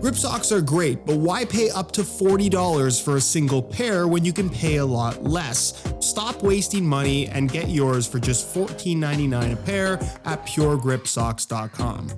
Grip socks are great, but why pay up to $40 for a single pair when you can pay a lot less? Stop wasting money and get yours for just $14.99 a pair at puregripsocks.com.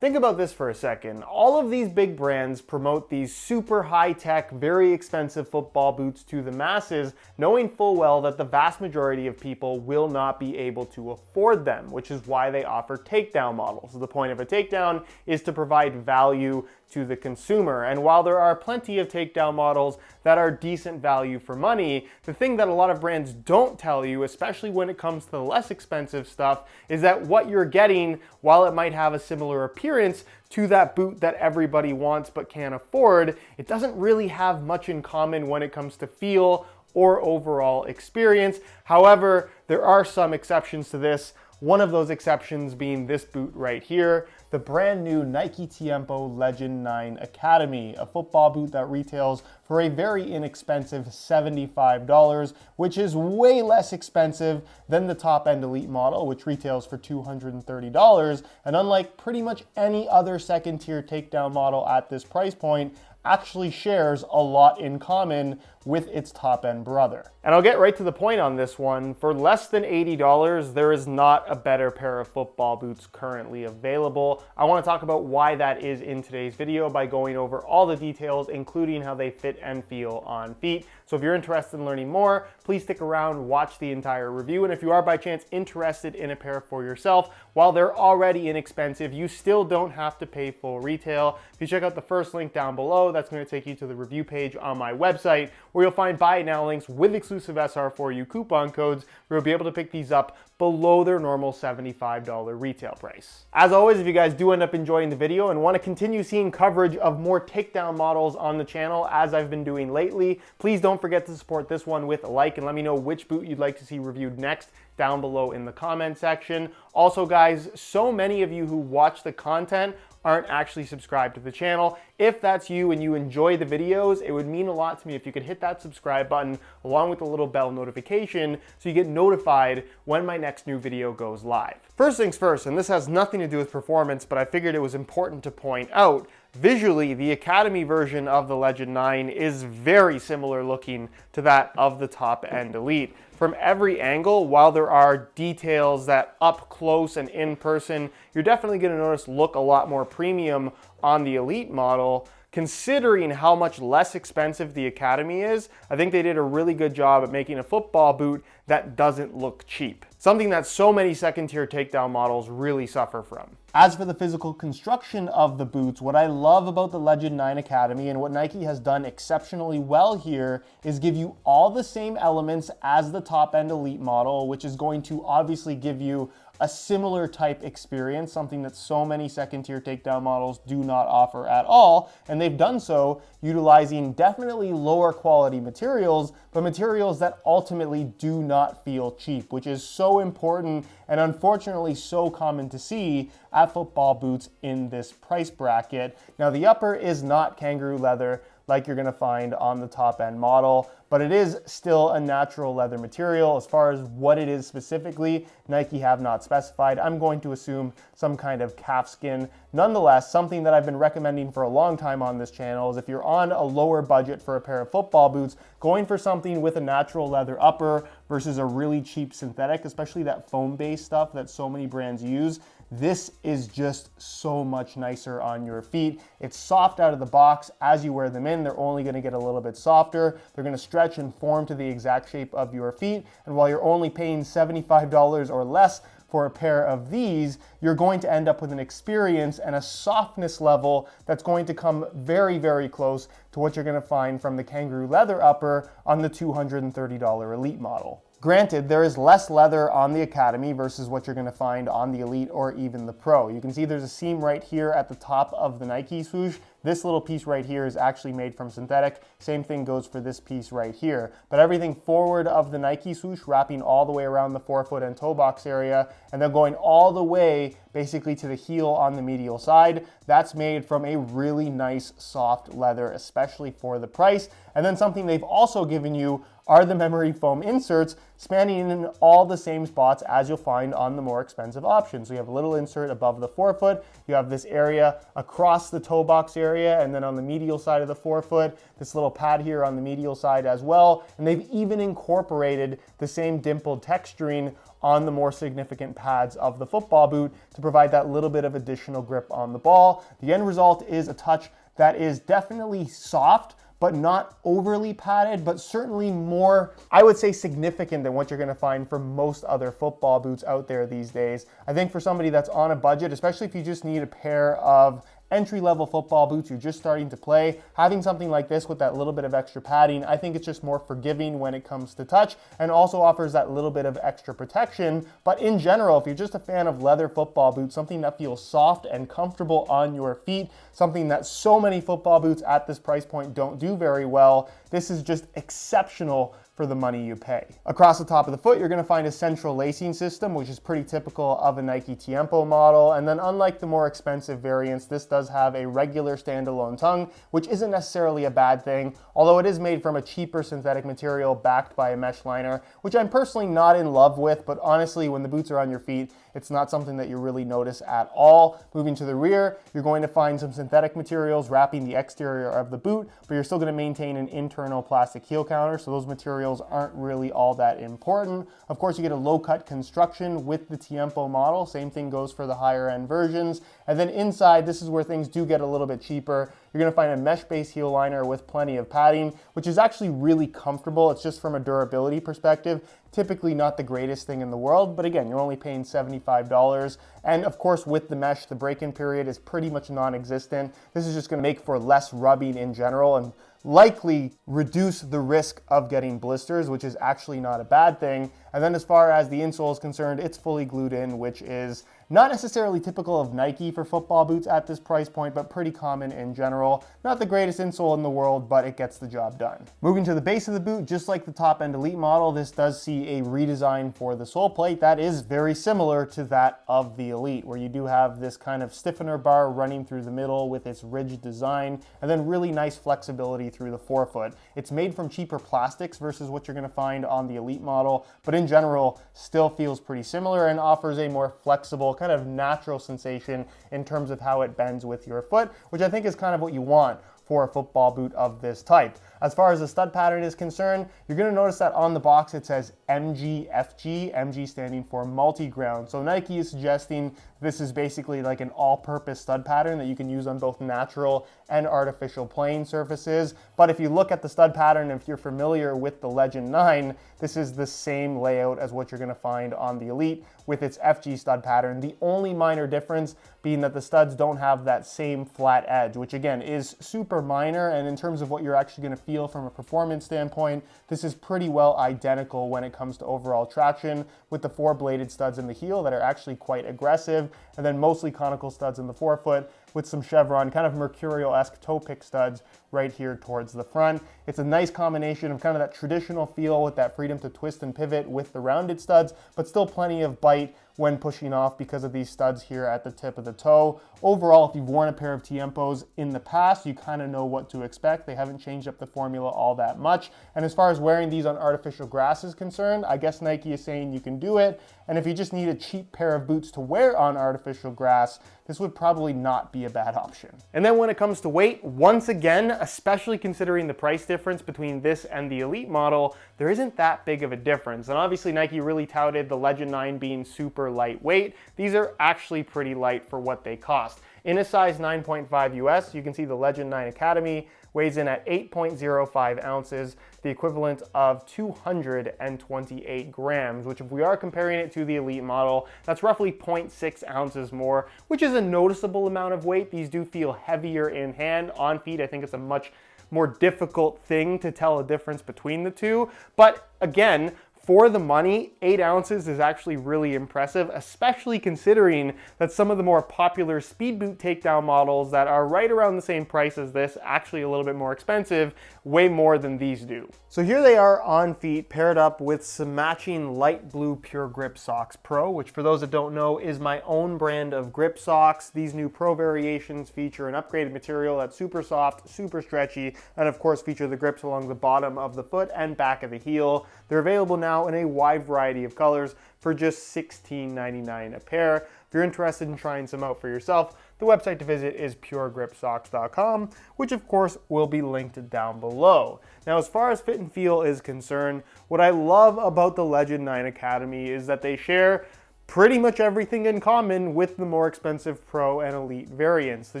Think about this for a second. All of these big brands promote these super high-tech, very expensive football boots to the masses, knowing full well that the vast majority of people will not be able to afford them, which is why they offer takedown models. The point of a takedown is to provide value to the consumer. And while there are plenty of takedown models that are decent value for money, the thing that a lot of brands don't tell you, especially when it comes to the less expensive stuff, is that what you're getting, while it might have a similar appearance to that boot that everybody wants but can't afford, it doesn't really have much in common when it comes to feel or overall experience. However, there are some exceptions to this. One of those exceptions being this boot right here, the brand new Nike Tiempo Legend 9 Academy, a football boot that retails for a very inexpensive $75, which is way less expensive than the top-end Elite model, which retails for $230. And unlike pretty much any other second-tier takedown model at this price point, actually shares a lot in common with its top-end brother. And I'll get right to the point on this one. For less than $80, there is not a better pair of football boots currently available. I want to talk about why that is in today's video by going over all the details, including how they fit and feel on feet. So if you're interested in learning more, please stick around, watch the entire review. And if you are by chance interested in a pair for yourself, while they're already inexpensive, you still don't have to pay full retail. If you check out the first link down below, that's going to take you to the review page on my website, where you'll find buy it now links with exclusive SR4U coupon codes, where you'll be able to pick these up below their normal $75 retail price. As always, if you guys do end up enjoying the video and want to continue seeing coverage of more takedown models on the channel as I've been doing lately, please don't forget to support this one with a like and let me know which boot you'd like to see reviewed next down below in the comment section. Also guys, so many of you who watch the content aren't actually subscribed to the channel. If that's you and you enjoy the videos, it would mean a lot to me if you could hit that subscribe button along with the little bell notification so you get notified when my next new video goes live. First things first, and this has nothing to do with performance, but I figured it was important to point out, visually, the Academy version of the Legend 9 is very similar looking to that of the top-end Elite. From every angle, while there are details that up close and in person, you're definitely going to notice look a lot more premium on the Elite model. Considering how much less expensive the Academy is, I think they did a really good job at making a football boot that doesn't look cheap. Something that so many second-tier takedown models really suffer from. As for the physical construction of the boots, what I love about the Legend 9 Academy and what Nike has done exceptionally well here is give you all the same elements as the top-end Elite model, which is going to obviously give you a similar type experience, something that so many second-tier takedown models do not offer at all, and they've done so utilizing definitely lower quality materials, but materials that ultimately do not feel cheap, which is so important and unfortunately so common to see at football boots in this price bracket. Now the upper is not kangaroo leather like you're gonna find on the top end model, but it is still a natural leather material. As far as what it is specifically, Nike have not specified. I'm going to assume some kind of calf skin. Nonetheless, something that I've been recommending for a long time on this channel is if you're on a lower budget for a pair of football boots, going for something with a natural leather upper versus a really cheap synthetic, especially that foam-based stuff that so many brands use, this is just so much nicer on your feet. It's soft out of the box. As you wear them in, they're only gonna get a little bit softer. They're gonna stretch and form to the exact shape of your feet. And while you're only paying $75 or less for a pair of these, you're going to end up with an experience and a softness level that's going to come very, very close to what you're gonna find from the kangaroo leather upper on the $230 Elite model. Granted, there is less leather on the Academy versus what you're gonna find on the Elite or even the Pro. You can see there's a seam right here at the top of the Nike swoosh. This little piece right here is actually made from synthetic. Same thing goes for this piece right here. But everything forward of the Nike swoosh, wrapping all the way around the forefoot and toe box area, and then going all the way basically to the heel on the medial side, that's made from a really nice soft leather, especially for the price. And then something they've also given you are the memory foam inserts spanning in all the same spots as you'll find on the more expensive options. So you have a little insert above the forefoot, you have this area across the toe box area, and then on the medial side of the forefoot, this little pad here on the medial side as well. And they've even incorporated the same dimpled texturing on the more significant pads of the football boot to provide that little bit of additional grip on the ball. The end result is a touch that is definitely soft, but not overly padded, but certainly more, I would say, significant than what you're gonna find for most other football boots out there these days. I think for somebody that's on a budget, especially if you just need a pair of entry-level football boots, you're just starting to play, having something like this with that little bit of extra padding, I think it's just more forgiving when it comes to touch, and also offers that little bit of extra protection. But in general, if you're just a fan of leather football boots, something that feels soft and comfortable on your feet, something that so many football boots at this price point don't do very well, this is just exceptional for the money you pay. Across the top of the foot, you're gonna find a central lacing system, which is pretty typical of a Nike Tiempo model. And then unlike the more expensive variants, this does have a regular standalone tongue, which isn't necessarily a bad thing, although it is made from a cheaper synthetic material backed by a mesh liner, which I'm personally not in love with, but honestly, when the boots are on your feet, it's not something that you really notice at all. Moving to the rear, you're going to find some synthetic materials wrapping the exterior of the boot, but you're still gonna maintain an internal plastic heel counter, so those materials aren't really all that important. Of course, you get a low-cut construction with the Tiempo model. Same thing goes for the higher-end versions. And then inside, this is where things do get a little bit cheaper. You're gonna find a mesh-based heel liner with plenty of padding, which is actually really comfortable. It's just from a durability perspective, typically not the greatest thing in the world, but again, you're only paying $75. And of course, with the mesh, the break-in period is pretty much non-existent. This is just gonna make for less rubbing in general and likely reduce the risk of getting blisters, which is actually not a bad thing. And then as far as the insole is concerned, it's fully glued in, which is not necessarily typical of Nike for football boots at this price point, but pretty common in general. Not the greatest insole in the world, but it gets the job done. Moving to the base of the boot, just like the top-end Elite model, this does see a redesign for the sole plate that is very similar to that of the Elite, where you do have this kind of stiffener bar running through the middle with its rigid design, and then really nice flexibility through the forefoot. It's made from cheaper plastics versus what you're gonna find on the Elite model, but in general, still feels pretty similar and offers a more flexible, kind of natural sensation in terms of how it bends with your foot, which I think is kind of what you want for a football boot of this type. As far as the stud pattern is concerned, you're gonna notice that on the box it says MGFG, MG standing for multi-ground. So Nike is suggesting this is basically like an all-purpose stud pattern that you can use on both natural and artificial playing surfaces. But if you look at the stud pattern, if you're familiar with the Legend 9, this is the same layout as what you're gonna find on the Elite with its FG stud pattern. The only minor difference being that the studs don't have that same flat edge, which again is super minor, and in terms of what you're actually gonna feel from a performance standpoint, this is pretty well identical when it comes to overall traction, with the 4-bladed studs in the heel that are actually quite aggressive, and then mostly conical studs in the forefoot with some chevron, kind of mercurial-esque toe pick studs right here towards the front. It's a nice combination of kind of that traditional feel with that freedom to twist and pivot with the rounded studs, but still plenty of bite when pushing off because of these studs here at the tip of the toe. Overall, if you've worn a pair of Tiempos in the past, you kind of know what to expect. They haven't changed up the formula all that much. And as far as wearing these on artificial grass is concerned, I guess Nike is saying you can do it. And if you just need a cheap pair of boots to wear on artificial grass, this would probably not be a bad option. And then when it comes to weight, once again, especially considering the price difference between this and the Elite model, there isn't that big of a difference. And obviously Nike really touted the Legend 9 being super lightweight. These are actually pretty light for what they cost. In a size 9.5 US, you can see the Legend 9 Academy weighs in at 8.05 ounces, the equivalent of 228 grams, which if we are comparing it to the Elite model, that's roughly 0.6 ounces more, which is a noticeable amount of weight. These do feel heavier in hand. On feet, I think it's a much more difficult thing to tell a difference between the two. But again, for the money, 8 ounces is actually really impressive, especially considering that some of the more popular speed boot takedown models that are right around the same price as this, actually a little bit more expensive, way more than these do. So here they are on feet, paired up with some matching light blue Pure Grip Socks Pro, which for those that don't know is my own brand of grip socks. These new Pro variations feature an upgraded material that's super soft, super stretchy, and of course feature the grips along the bottom of the foot and back of the heel. They're available now now in a wide variety of colors for just $16.99 a pair. If you're interested in trying some out for yourself, the website to visit is puregripsocks.com, which of course will be linked down below. Now, as far as fit and feel is concerned, what I love about the Legend 9 Academy is that they share pretty much everything in common with the more expensive Pro and Elite variants. The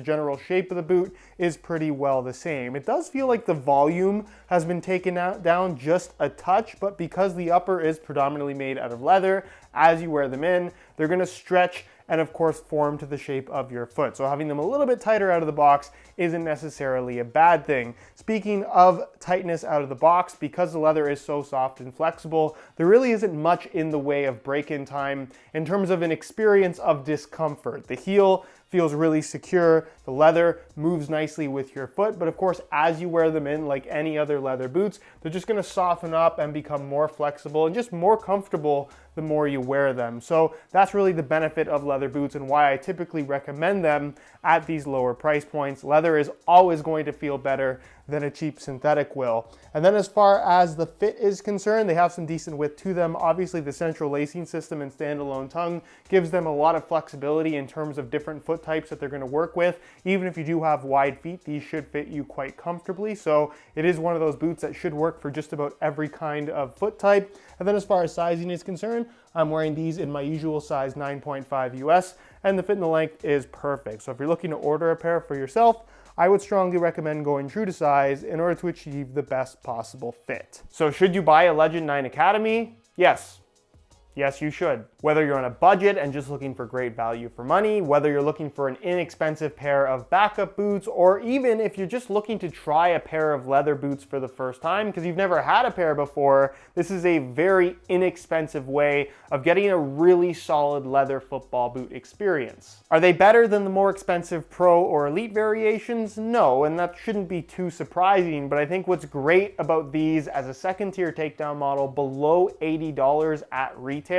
general shape of the boot is pretty well the same. It does feel like the volume has been taken down just a touch, but because the upper is predominantly made out of leather, as you wear them in, they're gonna stretch and of course form to the shape of your foot. So having them a little bit tighter out of the box isn't necessarily a bad thing. Speaking of tightness out of the box, because the leather is so soft and flexible, there really isn't much in the way of break-in time in terms of an experience of discomfort. The heel feels really secure, the leather moves nicely with your foot, but of course as you wear them in, like any other leather boots, they're just gonna soften up and become more flexible and just more comfortable the more you wear them. So that's really the benefit of leather boots and why I typically recommend them at these lower price points. Leather is always going to feel better than a cheap synthetic will. And then as far as the fit is concerned, they have some decent width to them. Obviously the central lacing system and standalone tongue gives them a lot of flexibility in terms of different foot types that they're gonna work with. Even if you do have wide feet, these should fit you quite comfortably. So it is one of those boots that should work for just about every kind of foot type. And then as far as sizing is concerned, I'm wearing these in my usual size 9.5 US, and the fit and the length is perfect. So if you're looking to order a pair for yourself, I would strongly recommend going true to size in order to achieve the best possible fit. So should you buy a Legend 9 Academy? Yes. Yes, you should. Whether you're on a budget and just looking for great value for money, whether you're looking for an inexpensive pair of backup boots, or even if you're just looking to try a pair of leather boots for the first time because you've never had a pair before, this is a very inexpensive way of getting a really solid leather football boot experience. Are they better than the more expensive Pro or Elite variations? No, and that shouldn't be too surprising, but I think what's great about these as a second tier takedown model below $80 at retail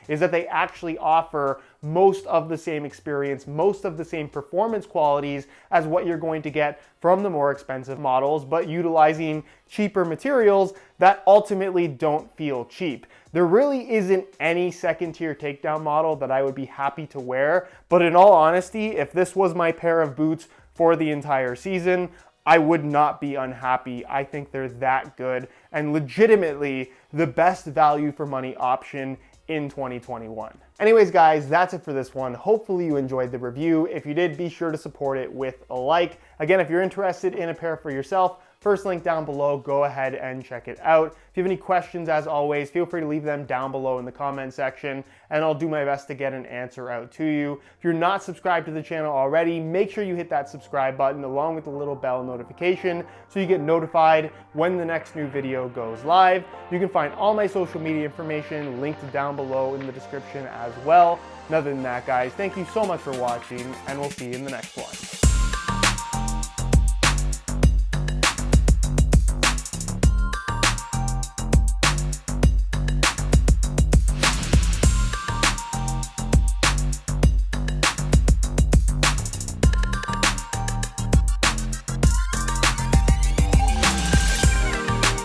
is that they actually offer most of the same experience, most of the same performance qualities as what you're going to get from the more expensive models, but utilizing cheaper materials that ultimately don't feel cheap. There really isn't any second tier takedown model that I would be happy to wear, but in all honesty, if this was my pair of boots for the entire season, I would not be unhappy. I think they're that good and legitimately the best value for money option in 2021. Anyways, guys, that's it for this one. Hopefully you enjoyed the review. If you did, be sure to support it with a like. Again, if you're interested in a pair for yourself, first link down below, go ahead and check it out. If you have any questions, as always, feel free to leave them down below in the comment section, and I'll do my best to get an answer out to you. If you're not subscribed to the channel already, make sure you hit that subscribe button along with the little bell notification so you get notified when the next new video goes live. You can find all my social media information linked down below in the description as well. And other than that, guys, thank you so much for watching, and we'll see you in the next one.